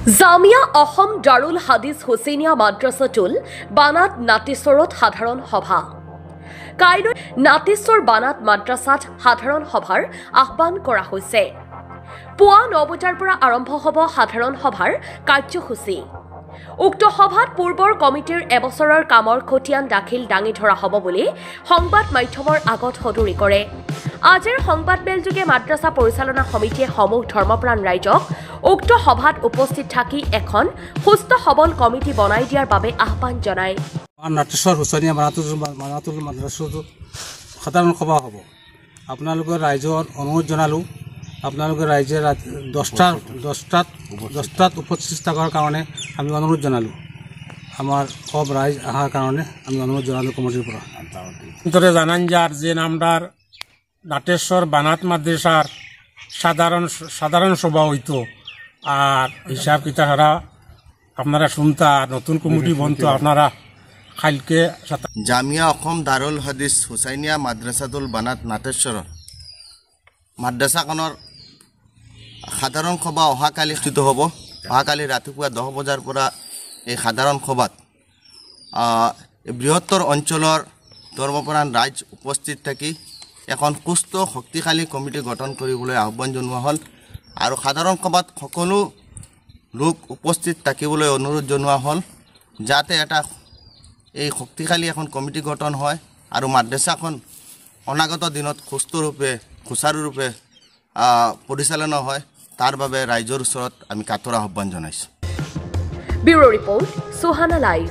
জামিয়া অসম দাৰুল হাদিছ হুছেইনিয়া মাদ্ৰাছাতুল বানাত নাটেশ্বৰত সাধাৰণ সভা কাইলৈ নাটেশ্বৰ বানাত মাদ্ৰাছাত সাধাৰণ সভাৰ আহ্বান কৰা হৈছে। পুৱা ৯ বজাৰ পৰা আৰম্ভ হ'ব সাধাৰণ সভাৰ কাৰ্যসূচী। উক্ত সভাত পূৰ্বৰ কমিটিৰ এবছৰৰ কামৰ খতিয়ান দাখিল দাঙি ধৰা হ'ব বুলি সংবাদ মাধ্যমৰ আগত সদৰি কৰে। আজিৰ সংবাদমেলযোগে মাদ্ৰাছা পৰিচালনা সমিতিয়ে সমূহ ধৰ্মপ্ৰাণ ৰাইজক উক্ত সভাত উপস্থিত থাকি এখন সুস্থ সবল কমিটি বনাই দিয়াৰ বাবে আহ্বান জনায়। নাটেশ্বৰ হুছেইনিয়া বানাতুল মাদ্ৰাছাত সাধাৰণ সভা হ'ব। আপোনালোকৰ ৰাইজৰ অনুৰোধ জনালোঁ, আপোনালোকে ৰাইজে 10টাত উপস্থিত থকাৰ কাৰণে আমি অনুৰোধ জনালোঁ। আমাৰ সব ৰাইজ অহাৰ কাৰণে আমি অনুৰোধ জনালোঁ কমিটিৰ পৰা। ভিতরে জানান যার যে নামদার নাটেশ্বর বানাত মাদ্রাসার সাধারণ সভা হইতো আর হিসাব কিতাবরা আপনারা শুনতা নতুন কমিটি বনতো আপনারা কালকে জামিয়া অসম দাৰুল হাদিছ হুছেইনিয়া মাদ্ৰাছাতুল বানাত নাটেশ্বৰ মাদ্ৰাছাখনৰ সাধাৰণ সভা অহাকালি অনুষ্ঠিত হ'ব। অহাকালি ৰাতিপুৱা 10 বজাৰ পৰা এই সাধাৰণ সভাত বৃহত্তৰ অঞ্চলৰ ধৰ্মপ্ৰাণ ৰাইজ উপস্থিত থাকি এখন সুস্থ শক্তিশালী কমিটি গঠন কৰিবলৈ আহ্বান জনোৱা হ'ল আৰু সাধাৰণ সভাত সকলো লোক উপস্থিত থাকিবলৈ অনুৰোধ জনোৱা হ'ল, যাতে এটা এই শক্তিশালী এখন কমিটি গঠন হয় আৰু মাদ্ৰাছাখন অনাগত দিনত সুচাৰুৰূপে পৰিচালনা হয়, তাৰ বাবে ৰাইজৰ ওচৰত আমি কাতৰ আহ্বান জনাইছোঁ। Bureau report, Suhana live.